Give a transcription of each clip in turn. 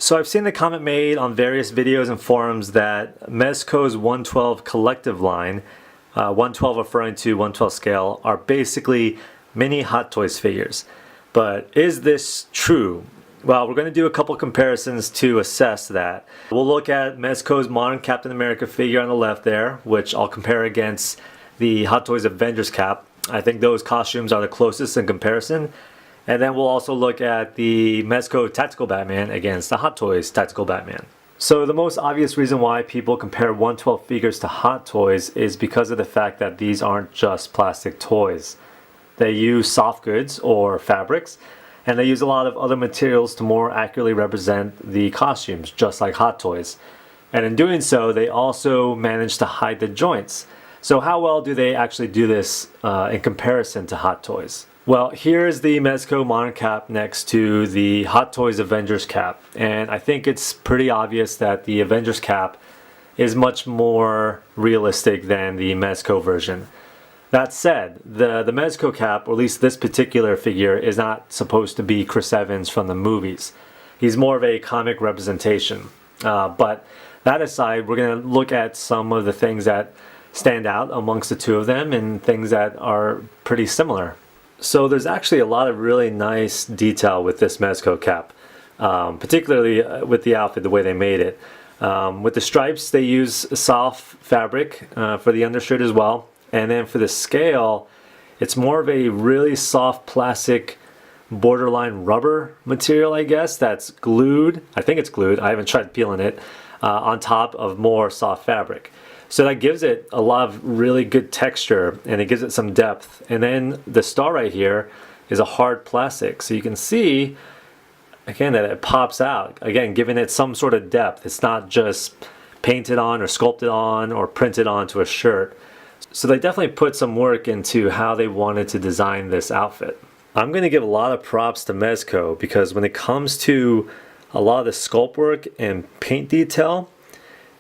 So I've seen the comment made on various videos and forums that Mezco's 112 collective line, 112 referring to 112 scale, are basically mini Hot Toys figures. But is this true? Well, we're going to do a couple comparisons to assess that. We'll look at Mezco's modern Captain America figure on the left there, which I'll compare against the Hot Toys Avengers cap. I think those costumes are the closest in comparison. And then we'll also look at the Mezco Tactical Batman against the Hot Toys Tactical Batman. So the most obvious reason why people compare 112 figures to Hot Toys is because of the fact that these aren't just plastic toys. They use soft goods or fabrics, and they use a lot of other materials to more accurately represent the costumes, just like Hot Toys. And in doing so, they also manage to hide the joints. So how well do they actually do this in comparison to Hot Toys? Well, here's the Mezco Modern Cap next to the Hot Toys Avengers Cap. And I think it's pretty obvious that the Avengers Cap is much more realistic than the Mezco version. That said, the Mezco Cap, or at least this particular figure, is not supposed to be Chris Evans from the movies. He's more of a comic representation. But that aside, we're going to look at some of the things that stand out amongst the two of them and things that are pretty similar. So there's actually a lot of really nice detail with this Mezco cap, particularly with the outfit, the way they made it. With the stripes, they use soft fabric for the undershirt as well. And then for the scale, it's more of a really soft plastic borderline rubber material, I guess, that's glued. I think it's glued. I haven't tried peeling it on top of more soft fabric. So that gives it a lot of really good texture, and it gives it some depth. And then the star right here is a hard plastic. So you can see, again, that it pops out. Again, giving it some sort of depth. It's not just painted on or sculpted on or printed onto a shirt. So they definitely put some work into how they wanted to design this outfit. I'm going to give a lot of props to Mezco because when it comes to a lot of the sculpt work and paint detail,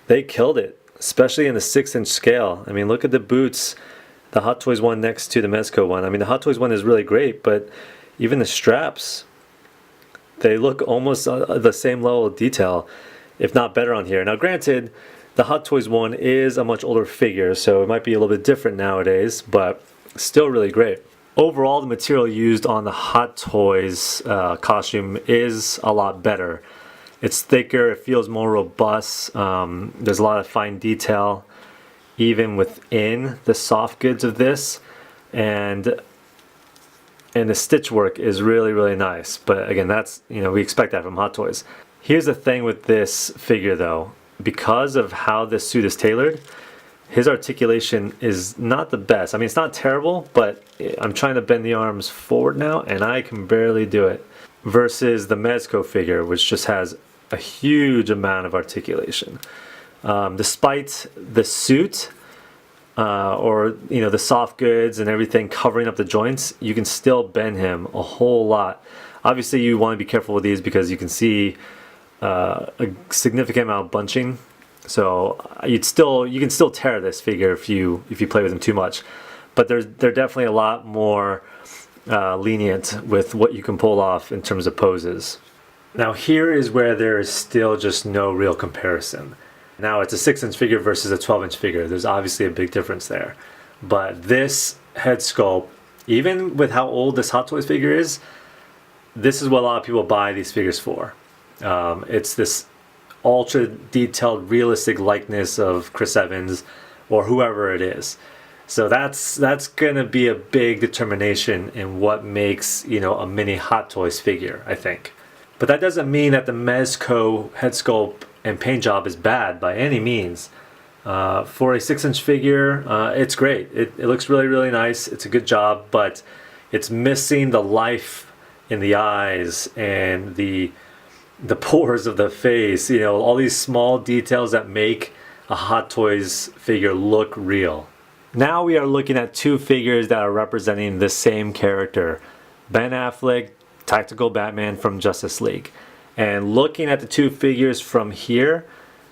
they killed it. Especially in the 6-inch scale. I mean, look at the boots, the Hot Toys one next to the Mezco one. I mean, the Hot Toys one is really great, but even the straps, they look almost the same level of detail, if not better on here. Now, granted, the Hot Toys one is a much older figure, so it might be a little bit different nowadays, but still really great. Overall, the material used on the Hot Toys costume is a lot better. It's thicker, it feels more robust, there's a lot of fine detail even within the soft goods of this, and the stitch work is really, really nice. But again, that's, we expect that from Hot Toys. Here's the thing with this figure though, because of how this suit is tailored, his articulation is not the best. I mean, it's not terrible, but I'm trying to bend the arms forward now and I can barely do it. Versus the Mezco figure, which just has a huge amount of articulation. Despite the suit or the soft goods and everything covering up the joints, you can still bend him a whole lot. Obviously, you want to be careful with these because you can see a significant amount of bunching. So you can still tear this figure if you play with him too much. But they're definitely a lot more lenient with what you can pull off in terms of poses. Now here is where there is still just no real comparison. Now it's a 6-inch figure versus a 12-inch figure. There's obviously a big difference there. But this head sculpt, even with how old this Hot Toys figure is, this is what a lot of people buy these figures for. It's this ultra detailed realistic likeness of Chris Evans or whoever it is. So that's gonna be a big determination in what makes a mini Hot Toys figure, I think. But that doesn't mean that the Mezco head sculpt and paint job is bad by any means. For a 6-inch figure, it's great. It looks really, really nice. It's a good job, but it's missing the life in the eyes and the pores of the face. All these small details that make a Hot Toys figure look real. Now we are looking at two figures that are representing the same character, Ben Affleck, Tactical Batman from Justice League. And looking at the two figures from here,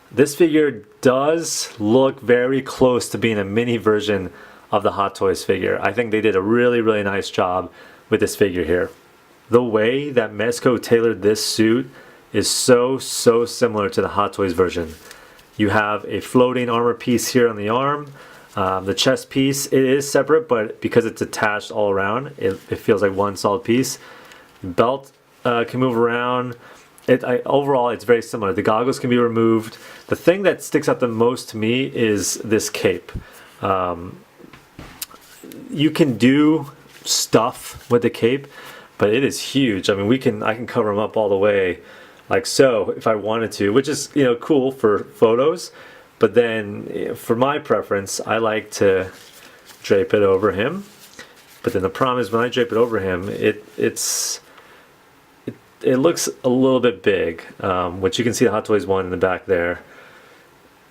this figure does look very close to being a mini version of the Hot Toys figure. I think they did a really, really nice job with this figure here. The way that Mezco tailored this suit is so similar to the Hot Toys version. You have a floating armor piece here on the arm. The chest piece, it is separate, but because it's attached all around, it feels like one solid piece. Belt can move around. Overall, it's very similar. The goggles can be removed. The thing that sticks out the most to me is this cape. You can do stuff with the cape, but it is huge. I mean, I can cover them up all the way, like so, if I wanted to, which is, you know, cool for photos. But then, for my preference, I like to drape it over him. But then the problem is when I drape it over him, it looks a little bit big, which you can see the Hot Toys one in the back there.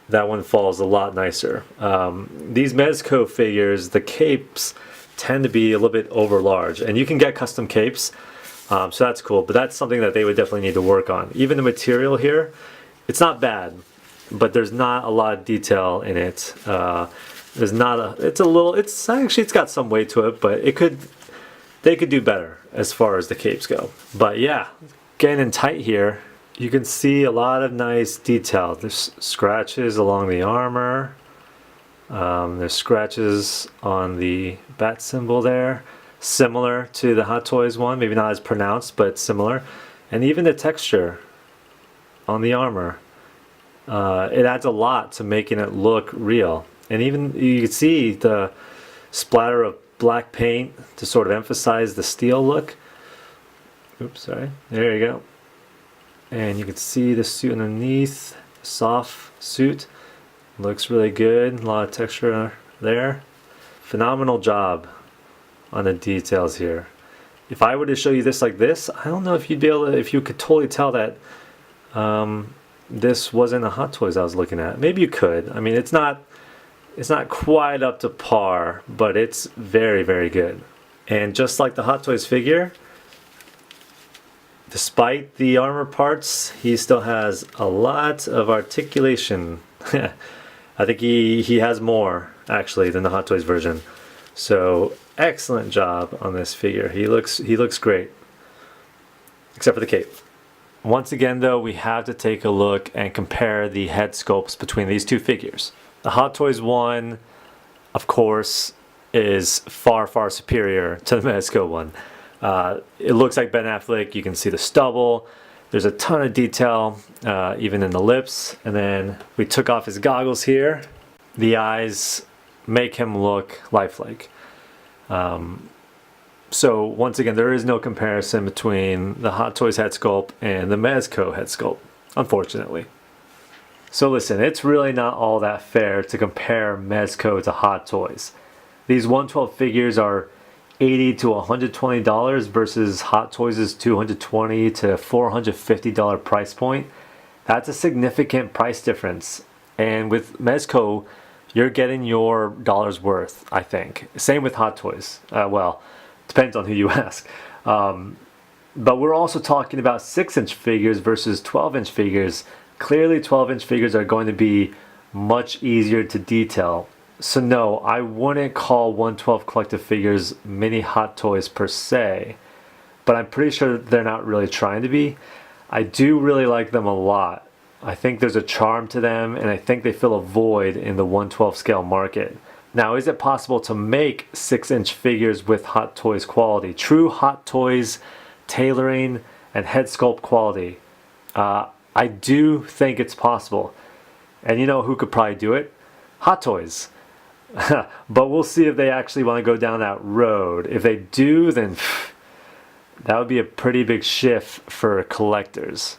That one falls a lot nicer. These Mezco figures, the capes tend to be a little bit over large, and you can get custom capes, so that's cool, but that's something that they would definitely need to work on. Even the material here, it's not bad, but there's not a lot of detail in it. It's got some weight to it, but they could do better as far as the capes go. But yeah, getting in tight here, you can see a lot of nice detail. There's scratches along the armor. There's scratches on the bat symbol there, similar to the Hot Toys one, maybe not as pronounced, but similar. And even the texture on the armor, it adds a lot to making it look real. And even you can see the splatter of black paint to sort of emphasize the steel look. Oops, sorry. There you go. And you can see the suit underneath, soft suit. Looks really good, a lot of texture there. Phenomenal job on the details here. If I were to show you this like this, I don't know if you'd be able to, if you could totally tell that this wasn't a Hot Toys I was looking at. Maybe you could. I mean, it's not quite up to par, but it's very good. And just like the Hot Toys figure, despite the armor parts, he still has a lot of articulation. I think he has more actually than the Hot Toys version. So excellent job on this figure. He looks great, except for the cape. Once again though, we have to take a look and compare the head sculpts between these two figures. The Hot Toys one, of course, is far superior to the Mezco one. It looks like Ben Affleck. You can see the stubble. There's a ton of detail, even in the lips. And then we took off his goggles here. The eyes make him look lifelike. So once again, there is no comparison between the Hot Toys head sculpt and the Mezco head sculpt, unfortunately. So listen, it's really not all that fair to compare Mezco to Hot Toys. These 112 figures are $80 to $120 versus Hot Toys' $220 to $450 price point. That's a significant price difference. And with Mezco, you're getting your dollar's worth, I think. Same with Hot Toys. Well, depends on who you ask. But we're also talking about 6-inch figures versus 12-inch figures. Clearly 12-inch figures are going to be much easier to detail. So no, I wouldn't call 112 collective figures mini Hot Toys per se, but I'm pretty sure they're not really trying to be. I do really like them a lot. I think there's a charm to them, and I think they fill a void in the 112 scale market. Now, is it possible to make 6-inch figures with Hot Toys quality? True Hot Toys tailoring and head sculpt quality. I do think it's possible. And you know who could probably do it? Hot Toys. But we'll see if they actually want to go down that road. If they do, then that would be a pretty big shift for collectors.